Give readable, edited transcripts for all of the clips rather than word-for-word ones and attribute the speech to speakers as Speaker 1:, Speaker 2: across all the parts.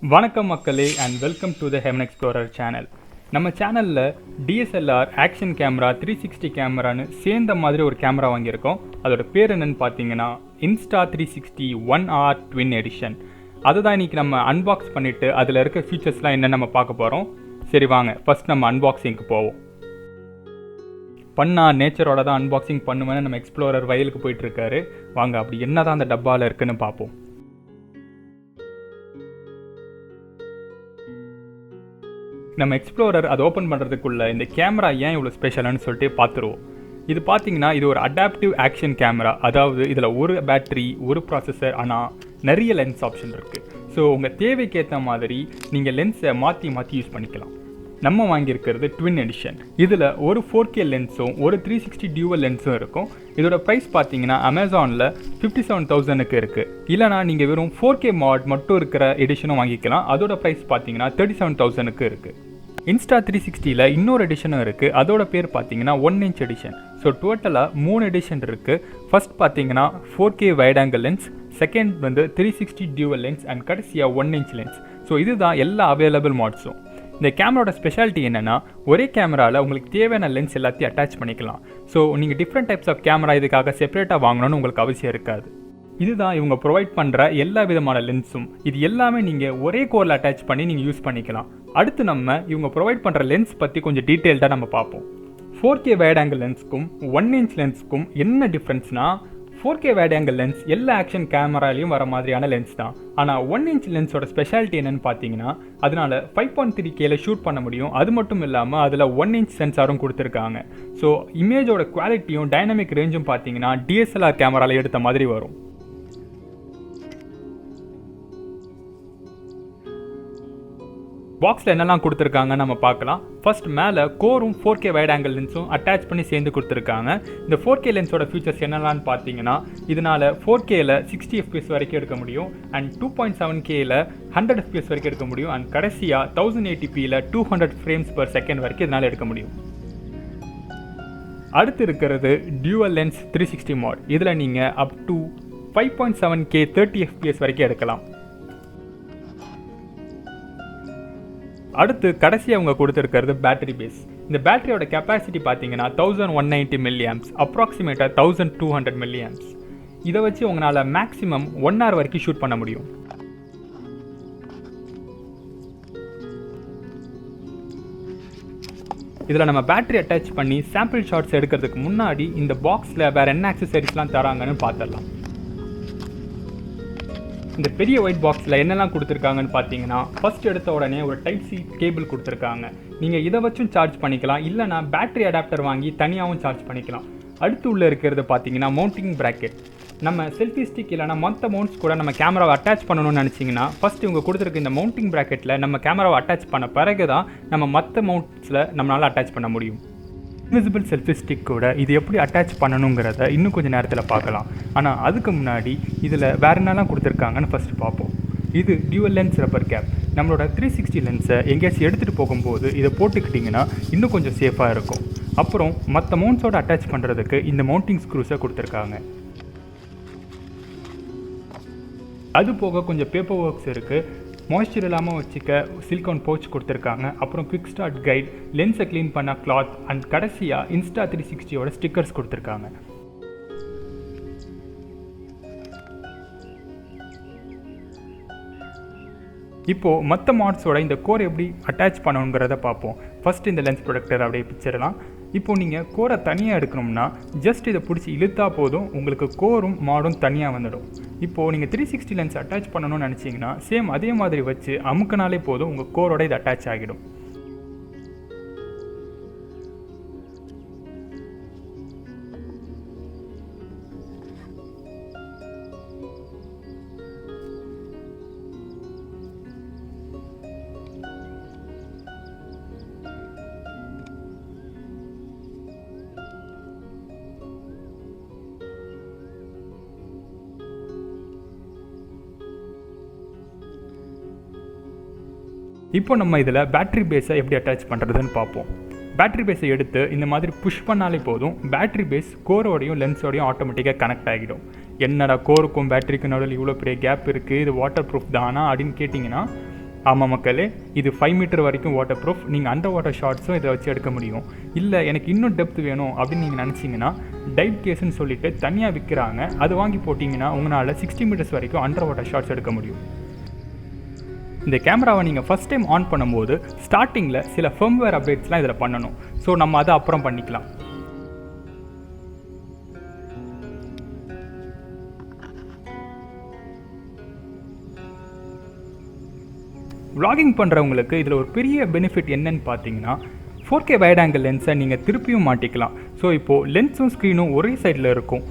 Speaker 1: வணக்கம் மக்களே and welcome to the heaven explorer channel. நம்ம சேனலில் DSLR ஆக்ஷன் கேமரா 360 கேமரான்னு சேர்ந்த மாதிரி ஒரு கேமரா வாங்கியிருக்கோம். அதோட பேர் என்னன்னு பார்த்தீங்கன்னா Insta360 One R twin edition. அதை தான் இன்றைக்கி நம்ம அன்பாக்ஸ் பண்ணிவிட்டு அதில் இருக்க ஃபீச்சர்ஸ்லாம் என்ன நம்ம பார்க்க போகிறோம். சரி வாங்க ஃபஸ்ட் நம்ம அன்பாக்சிங்க்கு போவோம். நேச்சரோட தான் அன்பாக்சிங் பண்ணுவேன்னு நம்ம எக்ஸ்ப்ளோரர் வயலுக்கு போயிட்டுருக்காரு. வாங்க அப்படி என்ன தான் அந்த டப்பாவில் இருக்குன்னு பார்ப்போம். நம்ம எக்ஸ்ப்ளோரர் அதை ஓப்பன் பண்ணுறதுக்குள்ளே இந்த கேமரா ஏன் இவ்வளோ ஸ்பெஷலானு சொல்லிட்டு பார்த்துருவோம். இது பார்த்தீங்கன்னா இது ஒரு அடாப்டிவ் ஆக்ஷன் கேமரா. அதாவது இதில் ஒரு பேட்டரி, ஒரு ப்ராசஸர், ஆனால் நிறைய லென்ஸ் ஆப்ஷன் இருக்குது. ஸோ உங்கள் தேவைக்கேற்ற மாதிரி நீங்கள் லென்ஸை மாற்றி யூஸ் பண்ணிக்கலாம். நம்ம வாங்கியிருக்கிறது ட்வின் எடிஷன். இதில் ஒரு 4K லென்ஸும் ஒரு 360 டியூவல் லென்ஸும் இருக்கும். இதோட ப்ரைஸ் பார்த்தீங்கன்னா அமேசானில் 57,000க்கு இருக்குது. இல்லைனா நீங்கள் வெறும் 4K மாட் மட்டும் இருக்கிற எடிஷனும் வாங்கிக்கலாம். அதோட ப்ரைஸ் பார்த்தீங்கன்னா 37,000க்கு இருக்குது. Insta360ல் இன்னொரு எடிஷனும் இருக்குது. அதோட பேர் பார்த்தீங்கன்னா 1" எடிஷன். ஸோ டோட்டலாக 3 எடிஷன் இருக்குது. ஃபர்ஸ்ட் பார்த்தீங்கன்னா 4K wide angle lens, second 360 dual lens and கடைசியாக 1" லென்ஸ். ஸோ இதுதான் எல்லா அவைலபிள் மாட்ஸும். இந்த கேமராவோட ஸ்பெஷாலிட்டி என்னென்னா ஒரே கேமராவில் உங்களுக்கு தேவையான லென்ஸ் எல்லாத்தையும் அட்டாச் பண்ணிக்கலாம். ஸோ நீங்கள் டிஃப்ரெண்ட் டைப்ஸ் ஆஃப் கேமரா இதுக்காக செப்பரேட்டாக வாங்கணும்னு உங்களுக்கு அவசியம் இருக்காது. இதுதான் இவங்க ப்ரொவைட் பண்ணுற எல்லா விதமான லென்ஸும். இது எல்லாமே நீங்கள் ஒரே கோரில் அட்டாச் பண்ணி நீங்கள் யூஸ் பண்ணிக்கலாம். அடுத்து நம்ம இவங்க ப்ரொவைட் பண்ணுற லென்ஸ் பற்றி கொஞ்சம் டீட்டெயில்டாக நம்ம பார்ப்போம். 4K வைட் ஆங்கிள் லென்ஸ்க்கும் 1" லென்ஸ்க்கும் என்ன டிஃப்ரென்ஸ்னால் 4K வைட் ஆங்கிள் லென்ஸ் எல்லா ஆக்ஷன் கேமராலையும் வர மாதிரியான லென்ஸ் தான். ஆனால் 1" லென்ஸோட ஸ்பெஷாலிட்டி என்னென்னு பார்த்தீங்கன்னா அதனால் 5.3Kல ஷூட் பண்ண முடியும். அது மட்டும் இல்லாமல் அதில் 1" சென்சாரும் கொடுத்துருக்காங்க. ஸோ இமேஜோட குவாலிட்டியும் டைனமிக் ரேஞ்சும் பார்த்தீங்கன்னா DSLR கேமராவில் எடுத்த மாதிரி வரும். பாக்ஸில் என்னெல்லாம் கொடுத்துருக்காங்க நம்ம பார்க்கலாம். ஃபர்ஸ்ட் மேலே கோரும் 4K வைட் ஆங்கிள் லென்ஸும் அட்டாச் பண்ணி சேர்ந்து கொடுத்துருக்காங்க. இந்த 4K லென்ஸோட ஃபீச்சர்ஸ் என்னெல்லாம் பார்த்தீங்கன்னா இதனால் 4Kல 60 FPS வரைக்கும் எடுக்க முடியும் அண்ட் 2.7Kல 100 FPS வரைக்கும் எடுக்க முடியும் அண்ட் கடைசியாக 1080pல 200 frames per second வரைக்கும் இதனால் எடுக்க முடியும். அடுத்து இருக்கிறது டியூவல் லென்ஸ் 360 மோட். இதில் நீங்கள் அப் டு 5.7K 30 FPS வரைக்கும் எடுக்கலாம். அடுத்து கடைசியாக அவங்க கொடுத்துருக்கிறது பேட்டரி பேஸ். இந்த பேட்டரியோட கெப்பாசிட்டி பார்த்தீங்கன்னா 1190 mAh, அப்ராக்சிமேட்டாக 1200 mAh. இதை வச்சு உங்களால் மேக்ஸிமம் 1 hour வரைக்கும் ஷூட் பண்ண முடியும். இதில் நம்ம பேட்டரி அட்டாச் பண்ணி சாம்பிள் ஷாட்ஸ் எடுக்கிறதுக்கு முன்னாடி இந்த பாக்ஸில் வேறு என்ன ஆக்சசரிஸ்லாம் தராங்கன்னு பார்த்துடலாம். இந்த பெரிய ஒயிட் பாக்ஸில் என்னெல்லாம் கொடுத்துருக்காங்கன்னு பார்த்தீங்கன்னா ஃபர்ஸ்ட் எடுத்த உடனே ஒரு டைப் சி கேபிள் கொடுத்துருக்காங்க. நீங்கள் இதை வச்சும் சார்ஜ் பண்ணிக்கலாம், இல்லைனா பேட்டரி அடாப்டர் வாங்கி தனியாகவும் சார்ஜ் பண்ணிக்கலாம். அடுத்து உள்ளே இருக்கிறது பார்த்தீங்கன்னா மவுண்டிங் ப்ராக்கெட். நம்ம செல்ஃபி ஸ்டிக் இல்லைனா மற்ற மவுண்ட்ஸ் கூட நம்ம கேமராவை அட்டாச் பண்ணணும்னு நினச்சிங்கன்னா ஃபஸ்ட் இவங்க கொடுத்துருக்க இந்த மவுண்டிங் ப்ராக்கெட்டில் நம்ம கேமராவை அட்டாச் பண்ண பிறகு தான் நம்ம மற்ற மவுண்ட்ஸில் நம்மளால் அட்டாச் பண்ண முடியும். இன்விசிபிள் செல்ஃபி ஸ்டிக் கூட இது எப்படி அட்டாச் பண்ணணுங்கிறத இன்னும் கொஞ்சம் நேரத்தில் பார்க்கலாம். ஆனால் அதுக்கு முன்னாடி இதில் வேறு என்னெல்லாம் கொடுத்துருக்காங்கன்னு ஃபஸ்ட்டு பார்ப்போம். இது டியூவல் லென்ஸ் ரப்பர் கேப். நம்மளோட 360 லென்ஸை எங்கேயாச்சும் எடுத்துகிட்டு போகும்போது இதை போட்டுக்கிட்டிங்கன்னா இன்னும் கொஞ்சம் சேஃபாக இருக்கும். அப்புறம் மற்ற மவுண்ட்ஸோடு அட்டாச் பண்ணுறதுக்கு இந்த மவுண்டிங் ஸ்க்ரூஸை கொடுத்துருக்காங்க. அது போக கொஞ்சம் பேப்பர் ஒர்க்ஸ் இருக்குது. மாய்ஸ்சர் இல்லாமல் வச்சுக்க சிலிக்கான் பவுச் கொடுத்துருக்காங்க. அப்புறம் குவிக் ஸ்டார்ட் கைட், லென்ஸை க்ளீன் பண்ண கிளாத் அண்ட் கடைசியாக Insta360யோட ஸ்டிக்கர்ஸ் கொடுத்துருக்காங்க. இப்போது மற்ற மாட்ஸோட இந்த கோர் எப்படி அட்டாச் பண்ணணுங்கிறத பார்ப்போம். ஃபஸ்ட்டு இந்த லென்ஸ் ப்ரொடக்டர் அப்படியே பிடிச்சிடலாம். இப்போது நீங்கள் கோரை தனியாக எடுக்கணும்னா ஜஸ்ட் இதை பிடிச்சி இழுத்தா போதும், உங்களுக்கு கோரும் மாடும் தனியாக வந்துடும். இப்போது நீங்கள் 360 லென்ஸ் அட்டாச் பண்ணணும்னு நினச்சிங்கன்னா சேம் அதே மாதிரி வச்சு அமுக்கினாலே போதும், உங்கள் கோரோட இது அட்டாச் ஆகிடும். இப்போ நம்ம இதில் பேட்டரி பேஸை எப்படி அட்டாச் பண்ணுறதுன்னு பார்ப்போம். பேட்டரி பேஸை எடுத்து இந்த மாதிரி புஷ் பண்ணாலே போதும், பேட்டரி பேஸ் கோரோடையும் லென்ஸோடையும் ஆட்டோமேட்டிக்காக கனெக்ட் ஆகிடும். என்னடா கோருக்கும் பேட்டரிக்கும் நடுவில் இவ்வளோ பெரிய கேப் இருக்குது, இது வாட்டர் ப்ரூஃப் தானா அப்படின்னு கேட்டிங்கன்னா ஆமாம் மக்களே, இது 5 மீட்டர் வரைக்கும் வாட்டர் ப்ரூஃப். நீங்கள் அண்டர் வாட்டர் ஷாட்ஸும் இதை வச்சு எடுக்க முடியும். இல்லை எனக்கு இன்னும் டெப்த் வேணும் அப்படின்னு நீங்கள் நினச்சிங்கன்னா டைவ் கேஸ்ன்னு சொல்லிட்டு தனியாக விற்கிறாங்க. அது வாங்கி போட்டிங்கன்னா உங்களால் 60 மீட்டர்ஸ் வரைக்கும் அண்டர் வாட்டர் ஷாட்ஸ் எடுக்க முடியும். இந்த கேமராவை நீங்கள் ஃபஸ்ட் டைம் ஆன் பண்ணும்போது ஸ்டார்டிங்கில் சில ஃபர்ம்வேர் அப்டேட்ஸ்லாம் இதில் பண்ணணும். ஸோ நம்ம அதை அப்புறம் பண்ணிக்கலாம். vlogging பண்ணுறவங்களுக்கு இதில் ஒரு பெரிய பெனிஃபிட் என்னன்னு பார்த்தீங்கன்னா 4K வைட் ஆங்கிள் லென்ஸை நீங்கள் திருப்பியும் மாட்டிக்கலாம். ஸோ இப்போது லென்ஸும் ஸ்க்ரீனும் ஒரே சைடில் இருக்கும்.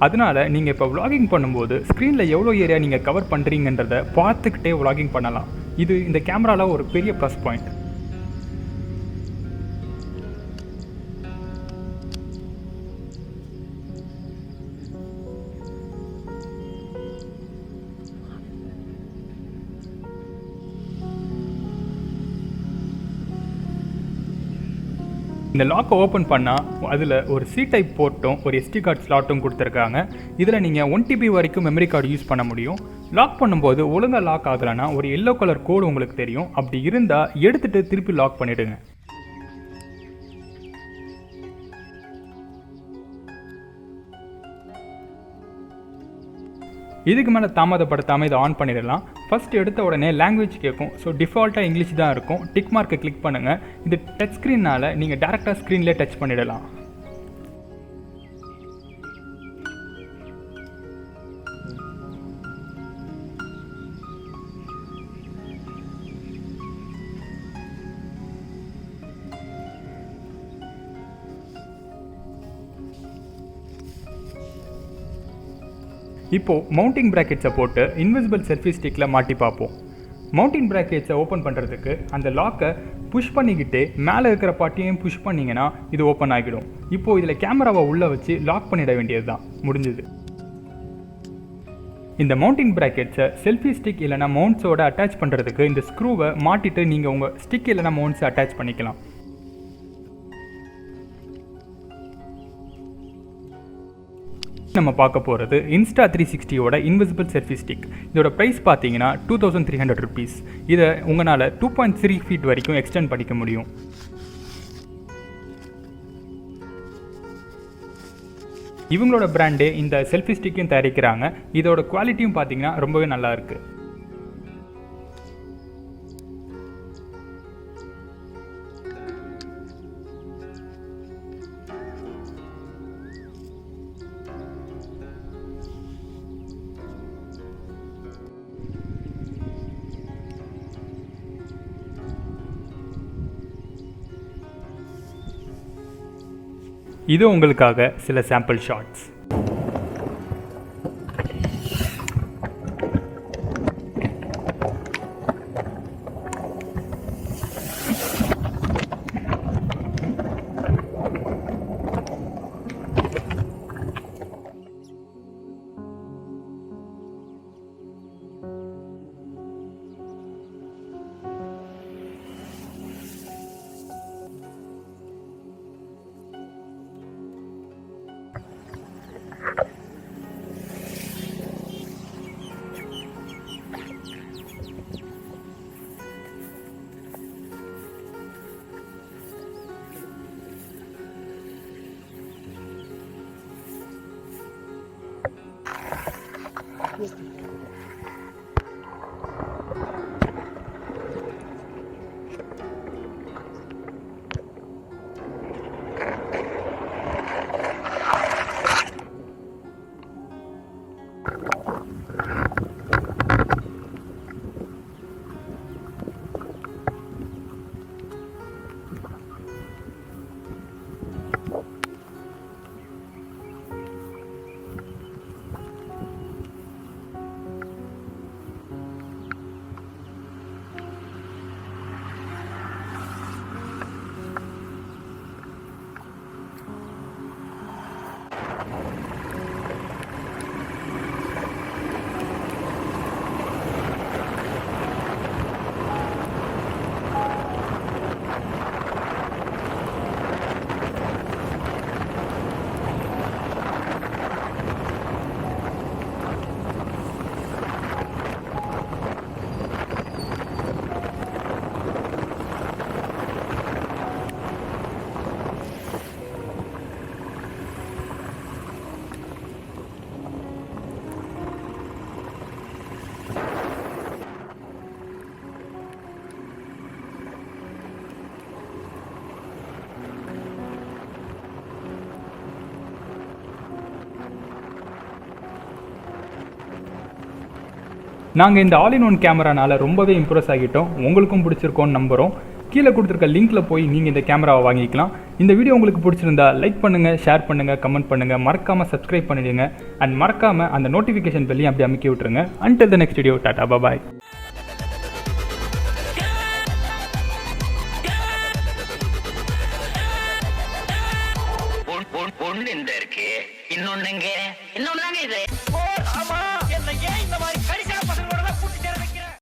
Speaker 1: அதனால் நீங்கள் இப்போ vlogging பண்ணும்போது ஸ்க்ரீனில் எவ்வளோ ஏரியா நீங்கள் கவர் பண்ணுறீங்கன்றதை பார்த்துக்கிட்டே vlogging பண்ணலாம். இது இந்த கேமராவில் ஒரு பெரிய ப்ளஸ் பாயிண்ட். இந்த லாக்கை ஓப்பன் பண்ணால் அதில் ஒரு சி டைப் போர்ட்டும் ஒரு SD கார்டு ஸ்லாட்டும் கொடுத்துருக்காங்க. இதில் நீங்கள் 1 TB வரைக்கும் மெமரி கார்டு யூஸ் பண்ண முடியும். லாக் பண்ணும்போது ஒழுங்காக லாக் ஆகலைன்னா ஒரு எல்லோ கலர் கோடு உங்களுக்கு தெரியும். அப்படி இருந்தால் எடுத்துகிட்டு திருப்பி லாக் பண்ணிவிடுங்க. இதுக்கு மேலே தாமதப்படுத்தாமல் இதை ஆன் பண்ணிடலாம். ஃபஸ்ட் எடுத்த உடனே லாங்குவேஜ் கேட்கும். ஸோ டிஃபால்ட்டாக இங்கிலீஷ் தான் இருக்கும். டிக் மார்க்கை கிளிக் பண்ணுங்கள். இது டச் ஸ்க்ரீனால் நீங்கள் டேரெக்டாக ஸ்க்ரீன்லேயே டச் பண்ணிடலாம். இப்போது மவுண்டிங் ப்ராக்கெட்ஸை போட்டு இன்விசிபிள் செல்ஃபி ஸ்டிக்கில் மாட்டி பார்ப்போம். மவுண்டிங் ப்ராக்கெட்ஸை ஓப்பன் பண்ணுறதுக்கு அந்த லாக்கை புஷ் பண்ணிக்கிட்டே மேலே இருக்கிற பாட்டியையும் புஷ் பண்ணிங்கன்னா இது ஓப்பன் ஆகிடும். இப்போது இதில் கேமராவை உள்ளே வச்சு லாக் பண்ணிட வேண்டியது தான், முடிஞ்சுது. இந்த மவுண்டிங் ப்ராக்கெட்ஸை செல்ஃபி ஸ்டிக் இல்லைனா மவுண்ட்ஸோட அட்டாச் பண்ணுறதுக்கு இந்த ஸ்க்ரூவை மாட்டிட்டு நீங்கள் உங்கள் ஸ்டிக் இல்லைனா மவுண்ட்ஸை அட்டாச் பண்ணிக்கலாம். நம்ம பார்க்க போகிறது Insta360 இன்விசிபிள் செல்ஃபி ஸ்டிக். இதோட ப்ரைஸ் பார்த்தீங்கன்னா 2300 rupees. இதை உங்களால் 2.3 feet வரைக்கும் எக்ஸ்டெண்ட் பண்ணிக்க முடியும். இவங்களோட பிராண்டே இந்த செல்ஃபி ஸ்டிக்கையும் தயாரிக்கிறாங்க. இதோட குவாலிட்டியும் பார்த்தீங்கன்னா ரொம்பவே நல்லா இருக்குது. இது உங்களுக்காக சில சாம்பிள் ஷாட்ஸ். நாங்கள் இந்த ஆல் இன் ஒன் கேமரானால ரொம்பவே இம்ப்ரெஸ் ஆகிட்டோம். உங்களுக்கும் பிடிச்சிருக்கோன்னு நம்புகிறோம். கீழே கொடுத்துருக்க லிங்க்கில் போய் நீங்கள் இந்த கேமராவை வாங்கிக்கலாம். இந்த வீடியோ உங்களுக்கு பிடிச்சிருந்தா லைக் பண்ணுங்கள், ஷேர் பண்ணுங்கள், கமெண்ட் பண்ணுங்கள், மறக்காமல் சப்ஸ்கிரைப் பண்ணிடுங்க. அண்ட் மறக்காமல் அந்த நோட்டிஃபிகேஷன் பெல்லையும் அப்படி அமைக்கி விட்டுருங்க. Until the next video, Tata, bye.